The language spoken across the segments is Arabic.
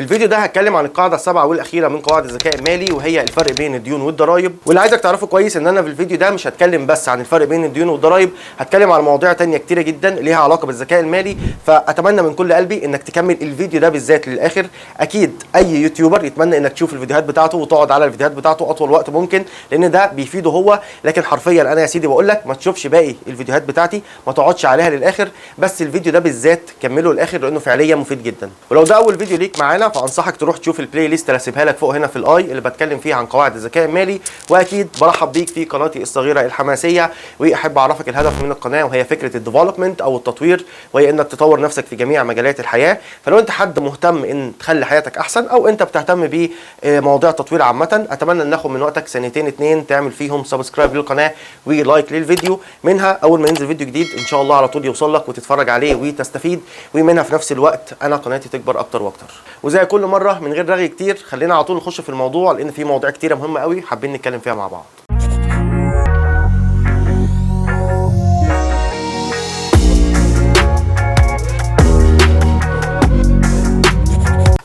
في الفيديو ده هتكلم عن القاعده السابعه والاخيره من قواعد الذكاء المالي، وهي الفرق بين الديون والضرائب. واللي عايزك تعرفه كويس ان انا في الفيديو ده مش هتكلم بس عن الفرق بين الديون والضرائب، هتكلم عن مواضيع تانية كتيره جدا ليها علاقه بالذكاء المالي. فاتمنى من كل قلبي انك تكمل الفيديو ده بالذات للاخر. اكيد اي يوتيوبر يتمنى انك تشوف الفيديوهات بتاعته وتقعد على الفيديوهات بتاعته اطول وقت ممكن، لان ده بيفيده هو. لكن حرفيا انا يا سيدي بقول لك ما تشوفش باقي الفيديوهات بتاعتي، ما تقعدش عليها للاخر، بس الفيديو ده بالذات كمله للاخر لانه فعليا مفيد جدا. ولو ده اول فيديو ليك معانا فانصحك تروح تشوف البلاي ليست اللي هسيبها لك فوق هنا في الاي اللي بتكلم فيها عن قواعد الذكاء المالي. واكيد برحب بيك في قناتي الصغيره الحماسيه، واحب اعرفك الهدف من القناه، وهي فكره الديفلوبمنت او التطوير، وهي انك تطور نفسك في جميع مجالات الحياه. فلو انت حد مهتم ان تخلي حياتك احسن، او انت بتهتم بمواضيع التطوير عامه، اتمنى ان ناخد من وقتك سنتين اتنين تعمل فيهم سبسكرايب للقناه ولايك للفيديو. منها اول ما ينزل فيديو جديد ان شاء الله على طول يوصل لك وتتفرج عليه وتستفيد، ومنها في نفس الوقت انا قناتي تكبر اكتر واكتر. وزي كل مره من غير رغي كتير خلينا على طول نخش في الموضوع، لان في مواضيع كتيره مهمه قوي حابين نتكلم فيها مع بعض.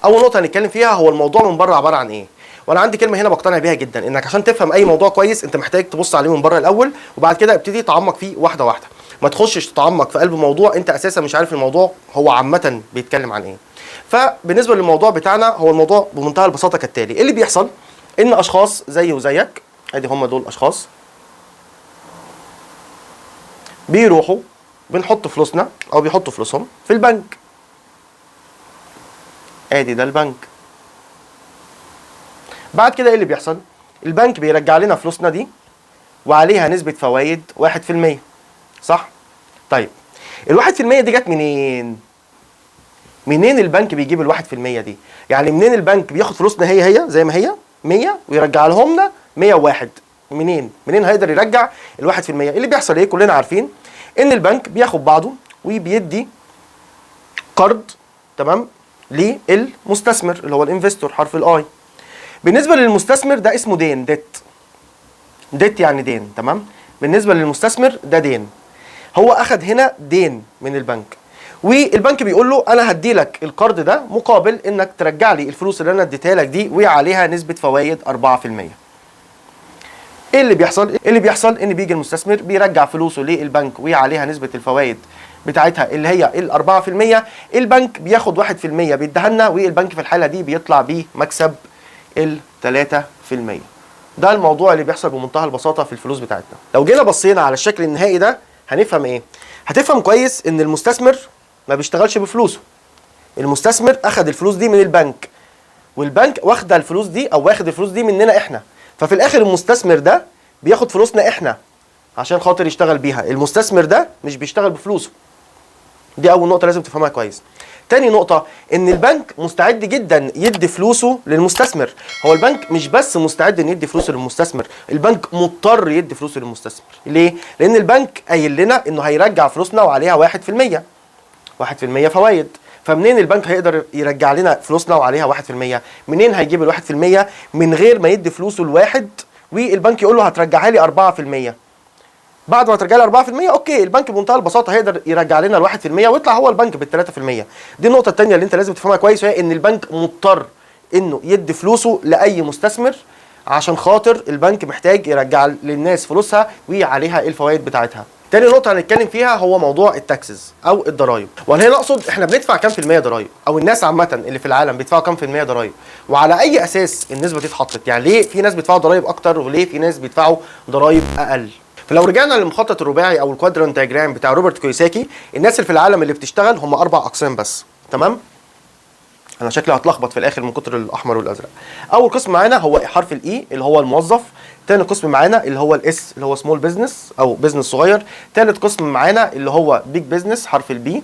اول نقطه هنتكلم فيها هو الموضوع من بره عباره عن ايه. وانا عندي كلمه هنا بقتنع بيها جدا، انك عشان تفهم اي موضوع كويس انت محتاج تبص عليه من بره الاول، وبعد كده ابتدي تعمق فيه واحده واحده. ما تخشش تتعمق في قلب موضوع انت اساسا مش عارف الموضوع هو عامه بيتكلم عن ايه. فبالنسبه للموضوع بتاعنا، هو الموضوع بمنتهى البساطه كالتالي. اللي بيحصل ان اشخاص زي وزيك، ادي هم دول اشخاص، بيروحوا بنحط فلوسنا او بيحطوا فلوسهم في البنك. ادي ده البنك. بعد كده ايه اللي بيحصل؟ البنك بيرجع لنا فلوسنا دي وعليها نسبة فوائد 1%، صح؟ طيب ال1% دي جت منين؟ منين البنك بيجيب ال1% دي؟ يعني منين البنك بياخد فلوسنا هي زي ما هي 100 ويرجع لهم لنا 101؟ منين هيقدر يرجع ال1%؟ اللي بيحصل ايه؟ كلنا عارفين ان البنك بياخد بعضه وبيدي قرض، تمام، للمستثمر اللي هو الانفستور، حرف الاي. بالنسبه للمستثمر ده اسمه دين، ديت يعني دين، تمام. بالنسبه للمستثمر ده دين، هو اخد هنا دين من البنك، والبنك بيقول له انا هدي لك القرض ده مقابل انك ترجع لي الفلوس اللي انا اديتها لك دي وعليها نسبه فوائد 4%. ايه اللي بيحصل؟ اللي بيحصل ان بيجي المستثمر بيرجع فلوسه للبنك وعليها نسبه الفوائد بتاعتها اللي هي ال 4%. البنك بياخد 1% بيديها لنا، والبنك في الحاله دي بيطلع بيه مكسب ال 3%. ده الموضوع اللي بيحصل بمنتهى البساطه في الفلوس بتاعتنا. لو جينا بصينا على الشكل النهائي ده هنفهم ايه؟ هتفهم كويس ان المستثمر ما بيشتغلش بفلوسه. المستثمر اخد الفلوس دي من البنك، والبنك واخد الفلوس دي او واخد الفلوس دي مننا احنا. ففي الاخر المستثمر ده بياخد فلوسنا احنا عشان خاطر يشتغل بيها. المستثمر ده مش بيشتغل بفلوسه. دي اول نقطه لازم تفهمها كويس. تاني نقطة، ان البنك مستعد جدا يدي فلوسه للمستثمر. هو البنك مش بس مستعد ان يدي فلوسه للمستثمر، البنك مضطر يدي فلوسه للمستثمر. ليه؟ لان البنك قايل لنا انه هيرجع فلوسنا وعليها 1%، 1% فوائد. فمنين البنك هيقدر يرجع لنا فلوسنا وعليها 1%؟ منين هيجيب ال1%؟ من غير ما يدي فلوسه لواحد والبنك يقول له هترجعها لي 4%. بعد ما ترجع لي 4% اوكي، البنك بمنتهى البساطه هيقدر يرجع لنا ال1% ويطلع هو البنك بال3%. دي النقطه الثانيه اللي انت لازم تفهمها كويس، وهي ان البنك مضطر انه يدي فلوسه لاي مستثمر عشان خاطر البنك محتاج يرجع للناس فلوسها وعليها الفوائد بتاعتها. تاني نقطه هنتكلم فيها هو موضوع التاكسز او الضرايب. وانا هنا اقصد احنا بندفع كام في المية ضرايب، او الناس عامه اللي في العالم بيدفعوا كام في المية ضرايب، وعلى اي اساس النسبه دي اتحطت. يعني ليه في ناس بيدفعوا ضرايب اكتر وليه في ناس بيدفعوا ضرايب اقل. فلو رجعنا للمخطط الرباعي او الكوادرانت دياجرام بتاع روبرت كيوساكي، الناس اللي في العالم اللي بتشتغل هم 4 اقسام بس، تمام؟ انا شكلي هتلخبط في الاخر من كتر الاحمر والازرق. اول قسم معانا هو حرف الاي اللي هو الموظف. تاني قسم معانا اللي هو الاس اللي هو سمول بزنس او بزنس صغير. تالت قسم معانا اللي هو بيج بزنس حرف البي.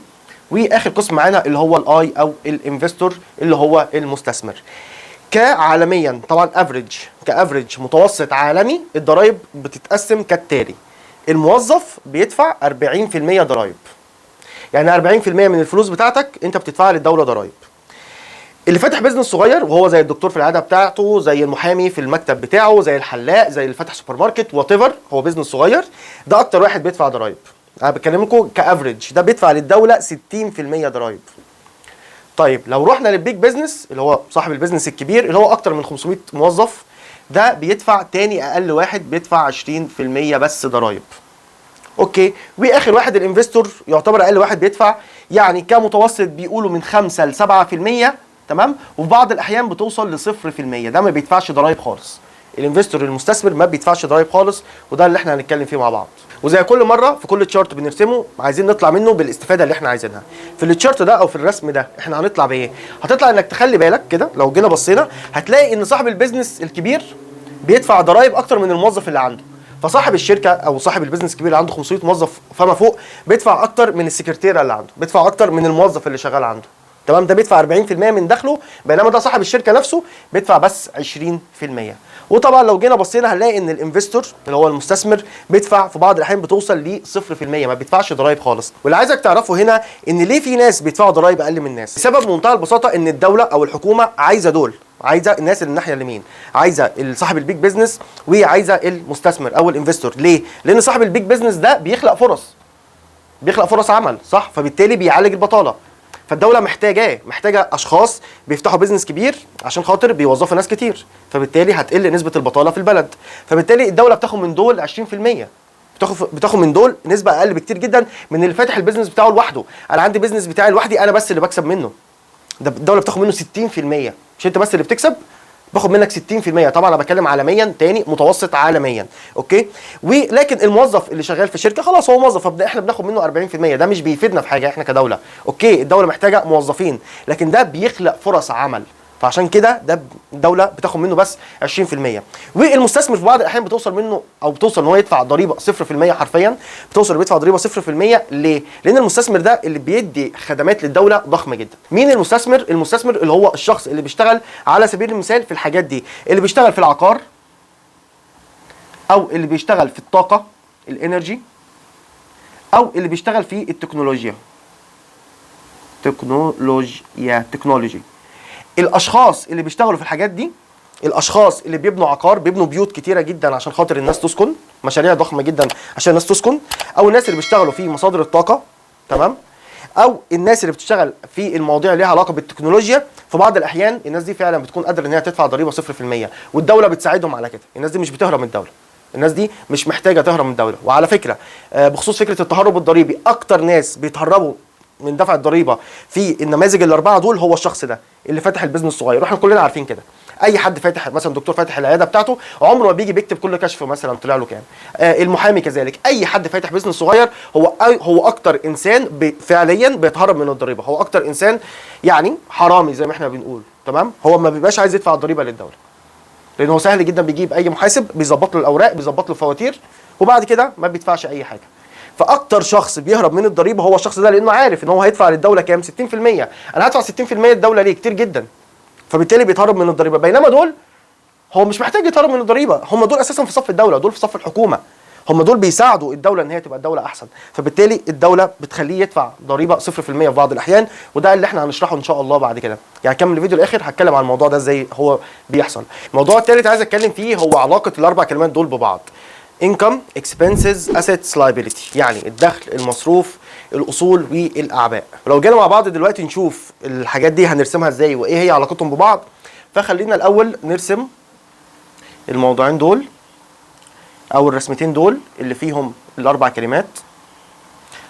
واخر قسم معانا اللي هو الاي او الانفستور اللي هو المستثمر. كعالميا طبعا كافريج متوسط عالمي الضرايب بتتقسم كالتالي. الموظف بيدفع 40% ضرايب، يعني 40% من الفلوس بتاعتك انت بتدفعها للدوله ضرايب. اللي فاتح بيزنس صغير وهو زي الدكتور في العياده بتاعته، زي المحامي في المكتب بتاعه، زي الحلاق، زي اللي فاتح سوبر ماركت، وات ايفر، هو بيزنس صغير، ده اكتر واحد بيدفع ضرايب. انا بكلمكم كافريج، ده بيدفع للدوله 60% ضرايب. طيب لو رحنا للبيج بيزنس اللي هو صاحب البيزنس الكبير اللي هو اكتر من 500 موظف، ده بيدفع تاني اقل واحد بيدفع 20% بس ضرايب. اوكي، واخر واحد الانفستور يعتبر اقل واحد بيدفع، يعني كمتوسط بيقولوا من 5 ل 7%، تمام، وفي بعض الاحيان بتوصل ل 0%. ده ما بيدفعش ضرايب خالص. الانفستور المستثمر ما بيدفعش ضرايب خالص، وده اللي احنا هنتكلم فيه مع بعض. وزي كل مره في كل تشارت بنرسمه عايزين نطلع منه بالاستفاده اللي احنا عايزينها. في التشارت ده او في الرسم ده احنا هنطلع بايه؟ هتطلع انك تخلي بالك كده، لو جينا بصينا هتلاقي ان صاحب البيزنس الكبير بيدفع ضرايب اكتر من الموظف اللي عنده. فصاحب الشركه او صاحب البيزنس الكبير اللي عنده 500 موظف فما فوق بيدفع اكتر من السكرتيره اللي عنده، بيدفع اكتر من الموظف اللي شغال عنده. تمام، ده بيدفع 40% من دخله، بينما ده صاحب الشركه نفسه بيدفع بس 20%. وطبعا لو جينا بصينا هنلاقي ان الانفستور اللي هو المستثمر بيدفع في بعض الاحيان بتوصل ل 0%، ما بيدفعش ضرايب خالص. واللي عايزك تعرفه هنا ان ليه في ناس بيدفعوا ضرايب اقل من ناس؟ بسبب منتهى البساطه ان الدوله او الحكومه عايزه دول، عايزه الناس اللي الناحيه اليمين، عايزه صاحب البيج بيزنس وعايزه المستثمر او الانفستور. ليه؟ لان صاحب البيج بيزنس ده بيخلق فرص عمل، صح؟ فبالتالي بيعالج البطاله. فالدوله محتاجه اشخاص بيفتحوا بيزنس كبير عشان خاطر بيوظفوا ناس كتير، فبالتالي هتقل نسبه البطاله في البلد. فبالتالي الدوله بتاخد من دول 20%، بتاخد من دول نسبه اقل بكتير جدا من اللي فاتح البيزنس بتاعه لوحده. انا عندي بيزنس بتاعي لوحدي، انا بس اللي بكسب منه. ده الدوله بتاخد منه 60%، مش انت بس اللي بتكسب، باخد منك 60%. طبعا انا بتكلم عالميا، تاني متوسط عالميا، اوكي. ولكن الموظف اللي شغال في شركه خلاص هو موظف، احنا بناخد منه 40%. ده مش بيفيدنا في حاجه احنا كدوله. اوكي، الدوله محتاجه موظفين، لكن ده بيخلق فرص عمل، فعشان كده ده الدوله بتاخد منه بس 20%. والمستثمر في بعض الاحيان بتوصل ان هو يدفع ضريبه 0% حرفيا، بيدفع ضريبه 0%. ليه؟ لان المستثمر ده اللي بيدي خدمات للدوله ضخمه جدا. مين المستثمر؟ المستثمر اللي هو الشخص اللي بيشتغل على سبيل المثال في الحاجات دي، اللي بيشتغل في العقار، او اللي بيشتغل في الطاقه الانرجي، او اللي بيشتغل في التكنولوجيا. تكنولوجي. الاشخاص اللي بيشتغلوا في الحاجات دي، الاشخاص اللي بيبنوا عقار، بيبنوا بيوت كتيره جدا عشان خاطر الناس تسكن، مشاريع ضخمه جدا عشان الناس تسكن، او الناس اللي بيشتغلوا في مصادر الطاقه، تمام، او الناس اللي بتشتغل في المواضيع اللي ليها علاقه بالتكنولوجيا. في بعض الاحيان الناس دي فعلا بتكون قادره ان هي تدفع ضريبه 0%، والدوله بتساعدهم على كده. الناس دي مش بتهرب من الدوله، الناس دي مش محتاجه تهرب من الدوله. وعلى فكره بخصوص فكره التهرب الضريبي، اكتر ناس بيتهربوا من دفع الضريبه في النماذج الاربعه دول هو الشخص ده اللي فاتح البيزنس الصغير، واحنا كلنا عارفين كده. اي حد فاتح مثلا دكتور فاتح العياده بتاعته، عمره ما بيجي بيكتب كل كشف مثلا طلع له كام. المحامي كذلك. اي حد فاتح بيزنس صغير هو اكتر انسان فعليا بيتهرب من الضريبه، هو اكتر انسان يعني حرامي زي ما احنا بنقول، تمام. هو ما بيبقاش عايز يدفع الضريبه للدوله، لان هو سهل جدا بيجيب اي محاسب بيظبط له الاوراق، بيظبط له الفواتير، وبعد كده ما بيدفعش اي حاجه. فاكتر شخص بيهرب من الضريبه هو الشخص ده، لانه عارف ان هو هيدفع للدوله كام؟ 60%. انا هدفع 60% للدوله ليه؟ كتير جدا. فبالتالي بيتهرب من الضريبه. بينما دول هو مش محتاج يتهرب من الضريبه، هم دول اساسا في صف الدوله، دول في صف الحكومه، هم دول بيساعدوا الدوله ان هي تبقى الدوله احسن. فبالتالي الدوله بتخليه يدفع ضريبه 0% في بعض الاحيان، وده اللي احنا هنشرحه ان شاء الله بعد كده. يعني كمل الفيديو الاخر هتكلم عن الموضوع ده ازاي هو بيحصل. الموضوع الثالث عايز اتكلم فيه هو علاقه الاربع كلمات دول ببعض: income, expenses, assets, liability. يعني الدخل، المصروف، الاصول والاعباء. ولو جينا مع بعض دلوقتي نشوف الحاجات دي هنرسمها ازاي وايه هي علاقتهم ببعض. فخلينا الاول نرسم الموضوعين دول او الرسمتين دول اللي فيهم الاربع كلمات.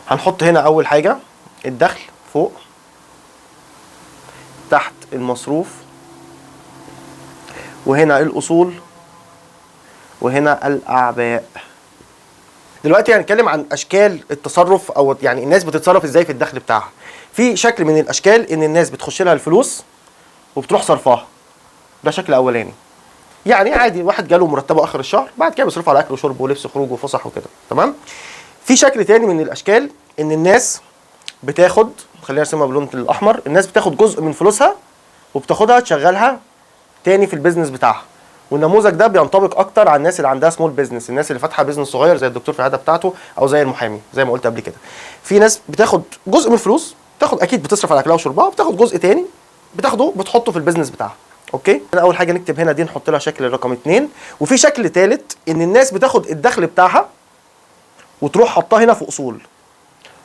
هنحط هنا اول حاجه الدخل فوق، تحت المصروف، وهنا الاصول، وهنا الاعباء. دلوقتي هنتكلم عن اشكال التصرف، او يعني الناس بتتصرف ازاي في الدخل بتاعها. في شكل من الاشكال ان الناس بتخش لها الفلوس وبتروح صرفاها، ده شكل اولاني. يعني عادي واحد جاله مرتبه اخر الشهر، بعد كده بيصرف على اكل وشرب ولبس وخروج وفسح وكده، تمام. في شكل تاني من الاشكال ان الناس بتاخد، خلينا نرسمها باللون الاحمر، الناس بتاخد جزء من فلوسها وبتاخدها تشغلها تاني في البيزنس بتاعها. والنموذج ده بينطبق اكتر على الناس اللي عندها سمول بيزنس، الناس اللي فاتحه بيزنس صغير زي الدكتور في العياده بتاعته او زي المحامي زي ما قلت قبل كده. في ناس بتاخد جزء من الفلوس، بتاخد اكيد بتصرف على اكلها وشربها، وبتاخد جزء تاني بتاخده بتحطه في البيزنس بتاعها. اوكي، انا اول حاجه نكتب هنا دي نحط لها شكل رقم 2. وفي شكل ثالث ان الناس بتاخد الدخل بتاعها وتروح حطها هنا في اصول،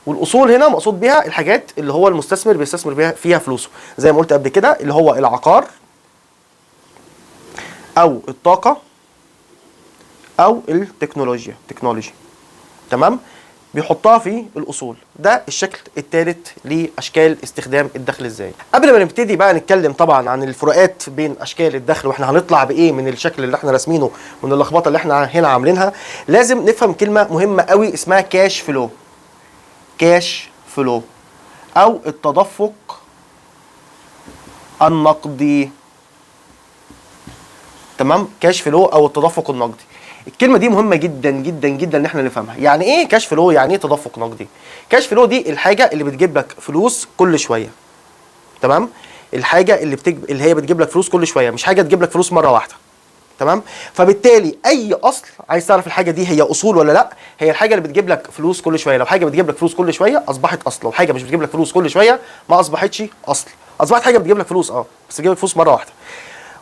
والاصول هنا مقصود بيها الحاجات اللي هو المستثمر بيستثمر بيها فيها فلوسه، زي ما قلت قبل كده اللي هو العقار او الطاقه او التكنولوجيا، تكنولوجي. تمام؟ بيحطها في الاصول. ده الشكل الثالث لاشكال استخدام الدخل ازاي. قبل ما نبتدي بقى نتكلم طبعا عن الفروقات بين اشكال الدخل واحنا هنطلع بايه من الشكل اللي احنا راسمينه من اللخبطه اللي احنا هنا عاملينها، لازم نفهم كلمه مهمه قوي اسمها كاش فلو. كاش فلو او التدفق النقدي. تمام؟ كاش فلو او التدفق النقدي. الكلمه دي مهمه جدا جدا جدا ان احنا نفهمها. يعني ايه كاش فلو؟ يعني ايه تدفق نقدي؟ كاش فلو دي الحاجه اللي بتجيب لك فلوس كل شويه. تمام؟ الحاجه اللي هي بتجيب لك فلوس كل شويه، مش حاجه تجيب لك فلوس مره واحده. تمام؟ فبالتالي اي اصل عايز تعرف الحاجه دي هي اصول ولا لا، هي الحاجه اللي بتجيب لك فلوس كل شويه. لو حاجه بتجيب لك فلوس كل شويه اصبحت اصل، لو حاجه مش بتجيب لك فلوس كل شويه ما اصبحتش اصل، اصبحت حاجه بتجيب لك فلوس بس بتجيب لك فلوس مره واحده.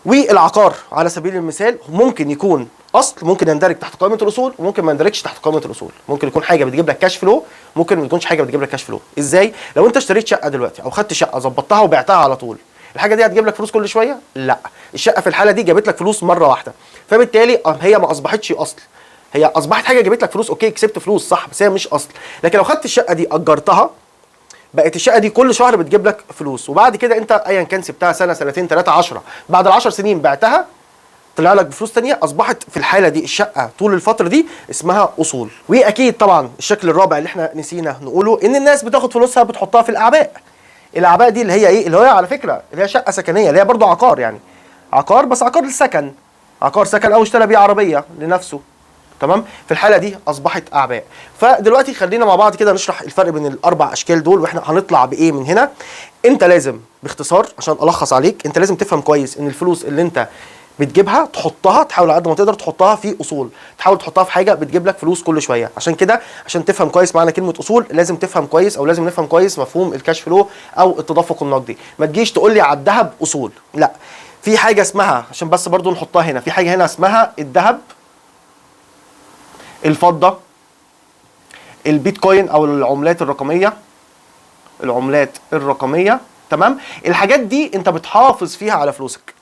والعقار على سبيل المثال ممكن يكون اصل، ممكن يندرج تحت قائمه الاصول وممكن ما يندرجش تحت قائمه الاصول. ممكن يكون حاجه بتجيب لك كاش فلو، ممكن ما تكونش حاجه بتجيب لك كاش فلو. ازاي؟ لو انت اشتريت شقه دلوقتي او خدت شقه ظبطتها وبعتها على طول، الحاجه دي هتجيب لك فلوس كل شويه؟ لا، الشقه في الحاله دي جابت لك فلوس مره واحده، فبالتالي هي ما اصبحتش اصل، هي اصبحت حاجه جابت لك فلوس. اوكي كسبت فلوس صح، بس هي مش اصل. لكن لو خدت الشقه دي اجرتها، بقت الشقه دي كل شهر بتجيب لك فلوس، وبعد كده انت ايا كان سبتها سنه سنتين ثلاثه 10، بعد ال10 سنين بعتها طلع لك بفلوس ثانيه، اصبحت في الحاله دي الشقه طول الفتره دي اسمها اصول. واكيد طبعا الشكل الرابع اللي احنا نسينا نقوله ان الناس بتاخد فلوسها بتحطها في الاعباء. الاعباء دي اللي هي ايه؟ اللي هي على فكره اللي هي شقه سكنيه، اللي هي برضه عقار، يعني عقار بس عقار للسكن، عقار سكن او اشترى بيه عربيه لنفسه. تمام؟ في الحاله دي اصبحت اعباء. فدلوقتي خلينا مع بعض كده نشرح الفرق بين الاربع اشكال دول واحنا هنطلع بايه من هنا. انت لازم باختصار عشان الخص عليك، انت لازم تفهم كويس ان الفلوس اللي انت بتجيبها تحطها، تحاول على قد ما تقدر تحطها في اصول، تحاول تحطها في حاجه بتجيب لك فلوس كل شويه. عشان كده عشان تفهم كويس معنى كلمه اصول لازم تفهم كويس او لازم نفهم كويس مفهوم الكاش فلو او التدفق النقدي. ما تجيش تقول لي على الذهب اصول، لا، في حاجه اسمها، عشان بس برضو نحطها هنا، في حاجه هنا اسمها الذهب، الفضه، البيتكوين او العملات الرقميه، العملات الرقميه. تمام؟ الحاجات دي انت بتحافظ فيها على فلوسك،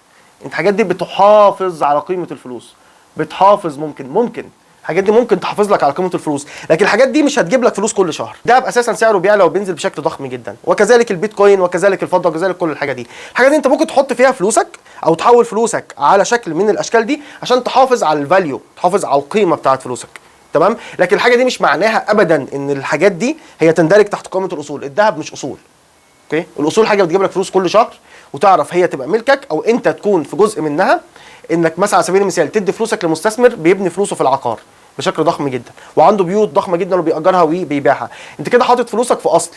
انت الحاجات دي بتحافظ على قيمه الفلوس، بتحافظ ممكن الحاجات دي ممكن تحافظ لك على قيمه الفلوس، لكن الحاجات دي مش هتجيب لك فلوس كل شهر. ده اساسا سعره بيعلى وبينزل بشكل ضخم جدا، وكذلك البيتكوين وكذلك الفضه وكذلك كل الحاجه دي. الحاجات دي انت ممكن تحط فيها فلوسك او تحول فلوسك على شكل من الاشكال دي عشان تحافظ على الفاليو، تحافظ على القيمه بتاعت فلوسك. تمام؟ لكن الحاجه دي مش معناها ابدا ان الحاجات دي هي تندرج تحت قائمه الاصول. الذهب مش اصول. اوكي؟ الاصول حاجه بتجيب لك فلوس كل شهر وتعرف هي تبقى ملكك او انت تكون في جزء منها. انك مثلا على سبيل المثال تدي فلوسك لمستثمر بيبني فلوسه في العقار بشكل ضخم جدا وعنده بيوت ضخمه جدا وبيأجرها وبيبيعها، انت كده حاطط فلوسك في اصل،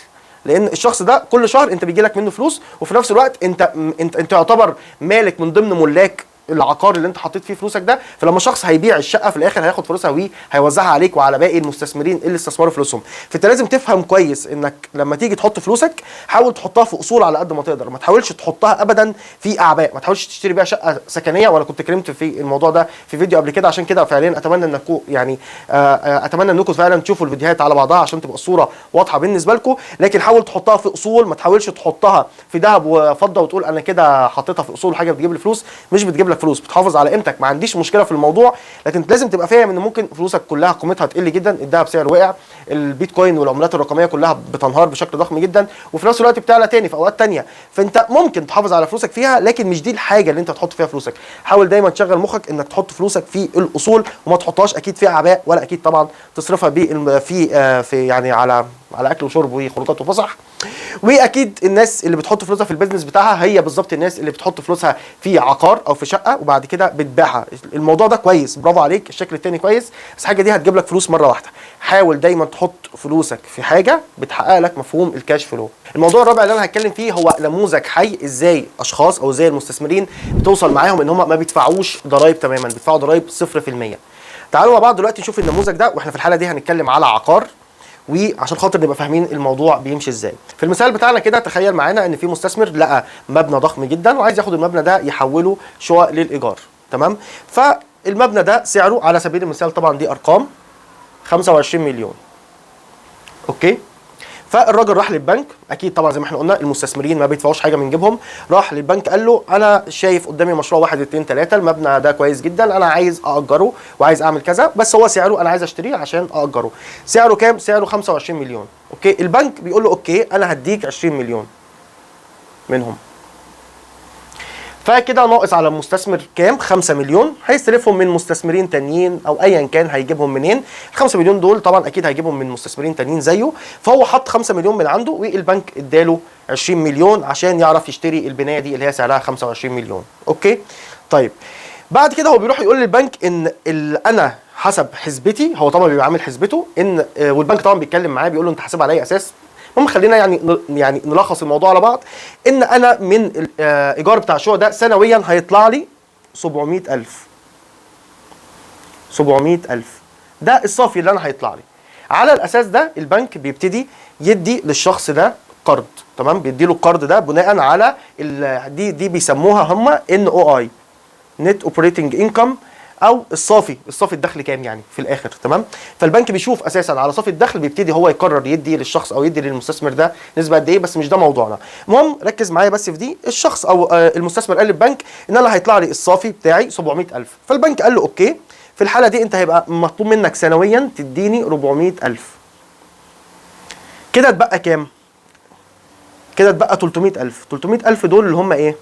لان الشخص ده كل شهر انت بيجي لك منه فلوس، وفي نفس الوقت انت يعتبر مالك من ضمن ملاك العقار اللي انت حطيت فيه فلوسك ده. فلما شخص هيبيع الشقه في الاخر هياخد فلوسها وهيوزعها عليك وعلى باقي المستثمرين اللي استثمروا فلوسهم. فانت لازم تفهم كويس انك لما تيجي تحط فلوسك حاول تحطها في اصول على قد ما تقدر، ما تحاولش تحطها ابدا في اعباء، ما تحاولش تشتري بيها شقه سكنيه. وانا كنت اتكلمت في الموضوع ده في فيديو قبل كده، عشان كده فعليا اتمنى انكم يعني اتمنى انكم فعلا تشوفوا الفيديوهات على بعضها عشان تبقى الصوره واضحه بالنسبه لكم. لكن حاول تحطها في اصول، ما تحاولش تحطها في ذهب وفضه وتقول انا كده حطيتها في اصول حاجه بتجيب لي فلوس. مش بتجيب لك فلوس، بتحافظ على قيمتك، ما عنديش مشكله في الموضوع، لكن لازم تبقى فاهم ان ممكن فلوسك كلها قيمتها تقل جدا. الذهب سعره وقع، البيتكوين والعملات الرقميه كلها بتنهار بشكل ضخم جدا، وفي نفس الوقت بتعلى تاني في اوقات تانيه. فانت ممكن تحافظ على فلوسك فيها، لكن مش دي الحاجه اللي انت تحط فيها فلوسك. حاول دايما تشغل مخك انك تحط فلوسك في الاصول وما تحطهاش اكيد في اعباء، ولا اكيد طبعا تصرفها في يعني على اكل وشرب وخروجات وفسح. واكيد الناس اللي بتحط فلوسها في البيزنس بتاعها هي بالظبط الناس اللي بتحط فلوسها في عقار او في شقه وبعد كده بتبيعها. الموضوع ده كويس، برافو عليك، الشكل التاني كويس، بس الحاجه دي هتجيب لك فلوس مره واحده. حاول دايما تحط فلوسك في حاجه بتحقق لك مفهوم الكاش فلو. الموضوع الرابع اللي انا هتكلم فيه هو نموذج حي، ازاي اشخاص او ازاي المستثمرين بتوصل معاهم ان هم ما بيدفعوش ضرائب تماما، بيدفعوا ضرائب 0%. تعالوا مع بعض دلوقتي نشوف النموذج ده، واحنا في الحاله دي هنتكلم على عقار وعشان خاطر نبقى فاهمين الموضوع بيمشي ازاي. في المثال بتاعنا كده تخيل معانا ان في مستثمر لقى مبنى ضخم جدا وعايز ياخد المبنى ده يحوله شقق للايجار. تمام؟ فالمبنى ده سعره على سبيل المثال، طبعا دي ارقام، 25 مليون. اوكي؟ فالراجل راح للبنك، اكيد طبعا زي ما احنا قلنا المستثمرين ما بيدفعوش حاجه من جيبهم، راح للبنك قال له انا شايف قدامي مشروع 1 2 3، المبنى ده كويس جدا، انا عايز اجره وعايز اعمل كذا، بس هو سعره انا عايز اشتريه عشان اجره. سعره كام؟ سعره 25 مليون. اوكي، البنك بيقول له اوكي انا هديك 20 مليون منهم. فكده ناقص على المستثمر كام؟ 5 مليون، هيستلفهم من مستثمرين تانيين او ايا كان هيجيبهم منين. ال 5 مليون دول طبعا اكيد هيجيبهم من مستثمرين تانيين زيه، فهو حط 5 مليون من عنده والبنك اداله 20 مليون عشان يعرف يشتري البنايه دي اللي هي سعرها 25 مليون. اوكي؟ طيب بعد كده هو بيروح يقول للبنك ان انا حسب حسبتي، هو طبعا بيبقى عامل حسبته ان والبنك طبعا بيتكلم معاه بيقول له انت حاسبها على اي اساس. المهم خلينا يعني نلخص الموضوع على بعض، ان انا من الايجار بتاع الشقق ده سنويا هيطلع لي 700,000. 700,000 ده الصافي اللي انا هيطلع لي. على الاساس ده البنك بيبتدي يدي للشخص ده قرض، تمام؟ بيدي له القرض ده بناء على دي بيسموها هم NOI نت اوبريتنج انكم، او الصافي الدخل كام يعني في الاخر، تمام؟ فالبنك بيشوف اساسا على صافي الدخل، بيبتدي هو يقرر يدي للشخص او يدي للمستثمر ده نسبه قد ايه، بس مش ده موضوعنا. المهم ركز معايا بس في دي. الشخص او المستثمر قال للبنك ان انا هيطلع لي الصافي بتاعي 700,000، فالبنك قال له اوكي، في الحاله دي انت هيبقى مطلوب منك سنويا تديني 400,000. كده اتبقى كام؟ كده اتبقى 300,000. 300,000 دول اللي هم ايه؟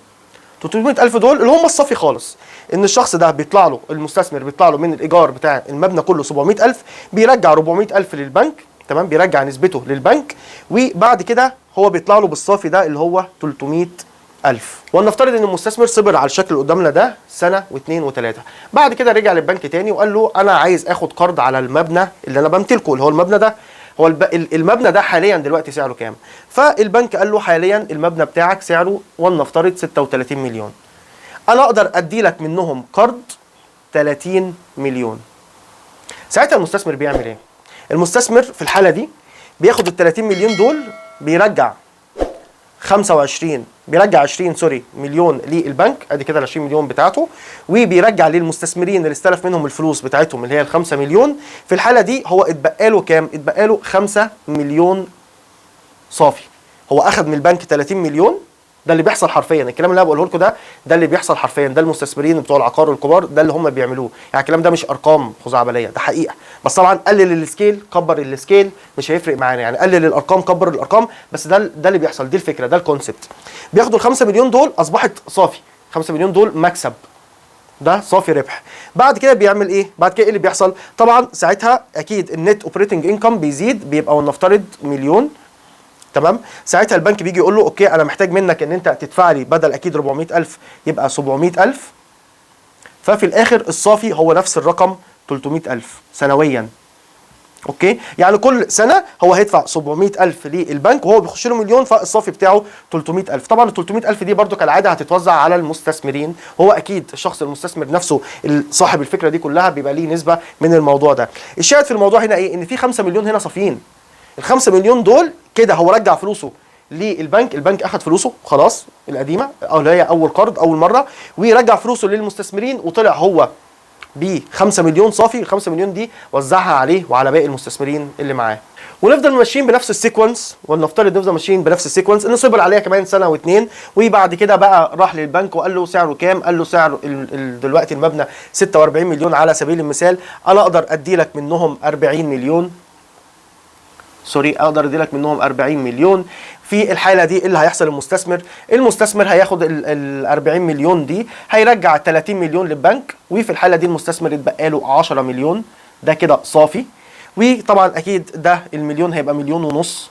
300,000 دول اللي هم الصافي خالص، ان الشخص ده بيطلع له، المستثمر بيطلع له من الايجار بتاع المبنى كله 700,000، بيرجع 400,000 للبنك، تمام؟ بيرجع نسبته للبنك، وبعد كده هو بيطلع له بالصافي ده اللي هو 300,000. ولنفترض ان المستثمر صبر على الشكل اللي قدامنا ده سنه واثنين وثلاثه، بعد كده رجع للبنك تاني وقال له انا عايز اخد قرض على المبنى اللي انا بمتلكه، اللي هو المبنى ده. هو المبنى ده حاليا دلوقتي سعره كام؟ فالبنك قال له حاليا المبنى بتاعك سعره ولنفترض 36 مليون، انا اقدر ادي لك منهم قرض 30 مليون. ساعتها المستثمر بيعمل ايه؟ المستثمر في الحاله دي بياخد ال 30 مليون دول، بيرجع 20 مليون للبنك، ادي كده ال 20 مليون بتاعته، وبيرجع للمستثمرين اللي استلف منهم الفلوس بتاعتهم اللي هي ال 5 مليون. في الحاله دي هو اتبقى له كام؟ اتبقى له 5 مليون صافي. هو اخذ من البنك 30 مليون، ده اللي بيحصل حرفيا، الكلام اللي انا بقوله لكم ده اللي بيحصل حرفيا، ده المستثمرين بتوع العقار الكبار ده اللي هم بيعملوه، يعني الكلام ده مش ارقام خزعبليه، ده حقيقه، بس طبعا قلل السكيل كبر السكيل مش هيفرق معانا، يعني قلل الارقام كبر الارقام، بس ده اللي بيحصل، دي الفكره، ده الكونسبت. بياخدوا ال 5 مليون دول اصبحت صافي، 5 مليون دول مكسب، ده صافي ربح. بعد كده بيعمل ايه؟ بعد كده ايه اللي بيحصل؟ طبعا ساعتها اكيد النت اوبريتنج انكم بيزيد، بيبقى ولنفترض مليون، تمام؟ ساعتها البنك بيجي يقول له اوكي انا محتاج منك ان انت تدفع لي بدل اكيد 400,000 يبقى 700,000، ففي الاخر الصافي هو نفس الرقم 300,000 سنويا. اوكي؟ يعني كل سنه هو هيدفع 700,000 للبنك وهو بيخش له مليون، فالصافي بتاعه 300,000. طبعا ال 300,000 دي برده كالعاده هتتوزع على المستثمرين، هو اكيد الشخص المستثمر نفسه صاحب الفكره دي كلها بيبقى ليه نسبه من الموضوع ده. الشاهد في الموضوع هنا ايه؟ ان في 5 مليون هنا صافيين. ال 5 مليون دول كده هو رجع فلوسه للبنك، البنك اخذ فلوسه خلاص القديمه او اللي هي اول قرض اول مره، ورجع فلوسه للمستثمرين، وطلع هو ب 5 مليون صافي. ال 5 مليون دي وزعها عليه وعلى باقي المستثمرين اللي معاه. ونفضل ماشيين بنفس السيكونس، ولنفترض نفضل ماشيين بنفس السيكونس، انه صبر عليها كمان سنه واثنين، وبعد كده بقى راح للبنك وقال له سعره كام؟ قال له سعره دلوقتي المبنى 46 مليون على سبيل المثال، انا اقدر ادي لك منهم 40 مليون، اقدر ادي لك منهم 40 مليون. في الحاله دي اللي هيحصل المستثمر هياخد ال 40 مليون دي، هيرجع 30 مليون للبنك، وفي الحاله دي المستثمر يتبقى له 10 مليون، ده كده صافي. وطبعا اكيد ده المليون هيبقى مليون ونص،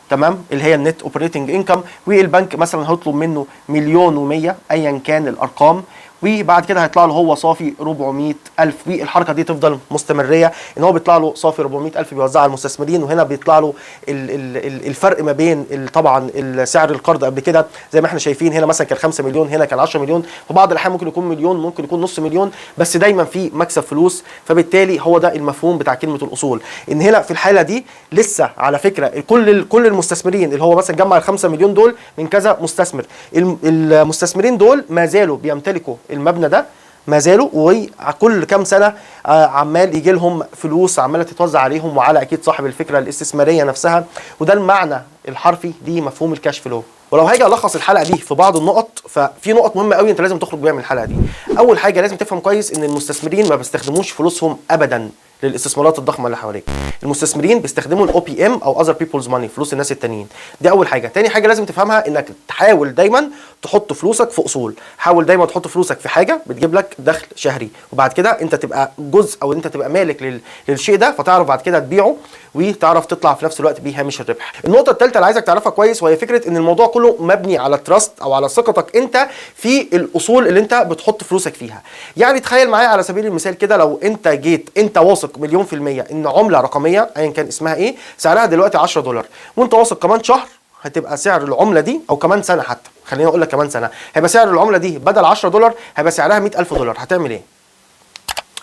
تمام؟ اللي هي النت اوبريتنج انكم، والبنك مثلا هيطلب منه مليون و100 ايا كان الارقام، وبعد كده هيطلع له هو صافي 400,000. والحركه دي تفضل مستمريه، ان هو بيطلع له صافي 400,000 بيوزعها على المستثمرين، وهنا بيطلع له الفرق ما بين طبعا سعر القرض قبل كده زي ما احنا شايفين، هنا مثلا كان 5 مليون، هنا كان 10 مليون، في بعض الاحيان ممكن يكون مليون، ممكن يكون نص مليون، بس دايما في مكسب فلوس. فبالتالي هو ده المفهوم بتاع كلمه الاصول، ان هنا في الحاله دي لسه على فكره كل المستثمرين اللي هو مثلا جمع ال 5 مليون دول من كذا مستثمر، المستثمرين دول ما زالوا بيمتلكوا المبنى ده ما زالوا، وكل كام سنه عمال يجي لهم فلوس عماله تتوزع عليهم وعلى اكيد صاحب الفكره الاستثماريه نفسها، وده المعنى الحرفي لمفهوم الكاش فلو. ولو هاجي الخص الحلقه دي في بعض النقط، ففي نقط مهمه قوي انت لازم تخرج بيها من الحلقه دي. اول حاجه لازم تفهم كويس ان المستثمرين ما بيستخدموش فلوسهم ابدا للاستثمارات الضخمه اللي حواليك. المستثمرين بيستخدموا الاو بي ام او اذر بيبلز ماني، فلوس الناس التانيين. دي اول حاجه. تاني حاجه لازم تفهمها انك تحاول دايما تحط فلوسك في اصول، حاول دايما تحط فلوسك في حاجه بتجيب لك دخل شهري، وبعد كده انت تبقى جزء او انت تبقى مالك للشيء ده، فتعرف بعد كده تبيعه وتعرف تطلع في نفس الوقت بهامش الربح. النقطه الثالثه اللي عايزك تعرفها كويس وهي فكره ان الموضوع كله مبني على تراست او على ثقتك انت في الاصول اللي انت بتحط فلوسك فيها. يعني تخيل معايا على سبيل المثال كده، لو انت جيت انت واثق مليون في المية ان عمله رقميه ايا كان اسمها ايه سعرها دلوقتي 10 دولار، وانت واثق كمان شهر هتبقى سعر العمله دي، او كمان سنه حتى، خليني اقول لك كمان سنه هيبقى سعر العمله دي بدل 10 دولار هيبقى سعرها 100,000 دولار، هتعمل ايه؟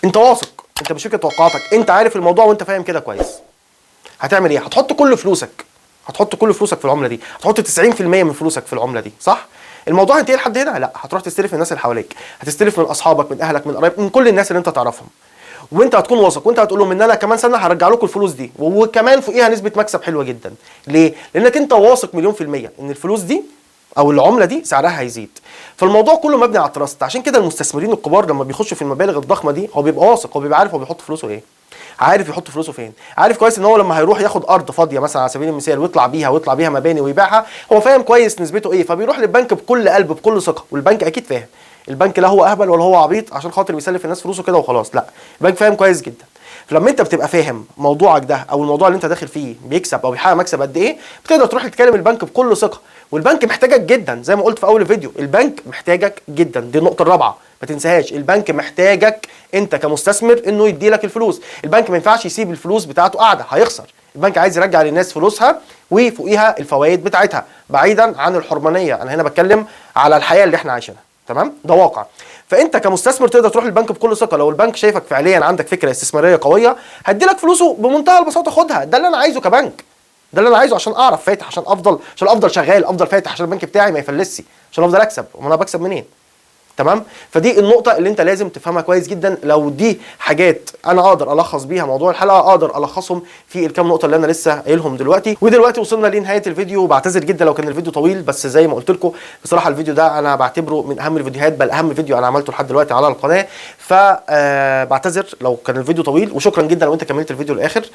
انت واثق، انت مش فكره توقعاتك، انت عارف الموضوع وانت فاهم كده كويس. هتعمل ايه؟ هتحط كل فلوسك، هتحط كل فلوسك في العمله دي، هتحط 90% من فلوسك في العمله دي، صح؟ الموضوع هينتهي لحد هنا؟ لا، هتروح تستلف من الناس اللي حواليك، هتستلف من اصحابك، من اهلك، من قرايبك، من كل الناس اللي انت تعرفهم. وانت هتكون واثق، وانت هتقول لهم ان انا كمان سنه هرجع لكم الفلوس دي، وكمان فوقيها نسبه مكسب حلوه جدا. ليه؟ لانك انت واثق مليون في الميه ان الفلوس دي او العمله دي سعرها هيزيد. فالموضوع كله مبني على التراست. عشان كده المستثمرين الكبار لما بيخشوا في المبالغ الضخمه دي هو بيبقى واثق، هو بيبقى عارف هو بيحط فلوسه ايه، عارف يحط فلوسه فين، عارف كويس ان هو لما هيروح ياخد ارض فاضيه مثلا على سبيل المثال ويطلع بيها مباني ويبيعها، هو فاهم كويس نسبته ايه، فبيروح للبنك بكل قلب بكل ثقه. والبنك اكيد فاهم، البنك لا هو اهبل ولا هو عبيط عشان خاطر بيسلف الناس فلوسه كده وخلاص، لا، البنك فاهم كويس جدا. فلما انت بتبقى فاهم موضوعك ده او الموضوع اللي انت داخل فيه بيكسب او بيحقق مكسب قد ايه، بتقدر تروح تكلم البنك بكل ثقه. والبنك محتاجك جدا زي ما قلت في اول الفيديو، البنك محتاجك جدا، دي النقطه الرابعه ما تنساهاش. البنك محتاجك انت كمستثمر انه يدي لك الفلوس. البنك ما ينفعش يسيب الفلوس بتاعته قاعده، هيخسر. البنك عايز يرجع للناس فلوسها وفوقيها الفوائد بتاعتها، بعيدا عن الحرمانيه. انا هنا بتكلم على الحياه اللي احنا عايشينها، تمام؟ ده واقع. فانت كمستثمر تقدر تروح للبنك بكل ثقه. لو البنك شايفك فعليا عندك فكره استثماريه قويه هدي لك فلوسه بمنتهى البساطه، خدها. ده اللي انا عايزه كبنك، ده اللي انا عايزه عشان اعرف فاتح، عشان افضل شغال، افضل فاتح، عشان البنك بتاعي ما يفلسش، عشان افضل اكسب. وانا بكسب منين؟ تمام؟ فدي النقطة اللي انت لازم تفهمها كويس جدا. لو دي حاجات انا اقدر الخص بيها موضوع الحلقة، اقدر الخصهم في الكام نقطة اللي انا لسه قايلهم دلوقتي. ودلوقتي وصلنا لنهاية الفيديو، وبعتذر جدا لو كان الفيديو طويل، بس زي ما قلت لكم بصراحة الفيديو ده انا بعتبره من اهم الفيديوهات، بل اهم فيديو انا عملته لحد دلوقتي على القناة. فبعتذر لو كان الفيديو طويل، وشكرا جدا لو انت كملت الفيديو للاخر.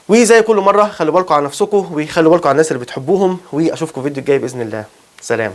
وزي كل مرة خلوا بالكم على نفسكم، وخلوا بالكم على الناس اللي بتحبوهم، واشوفكم في الفيديو الجاي باذن الله. سلام.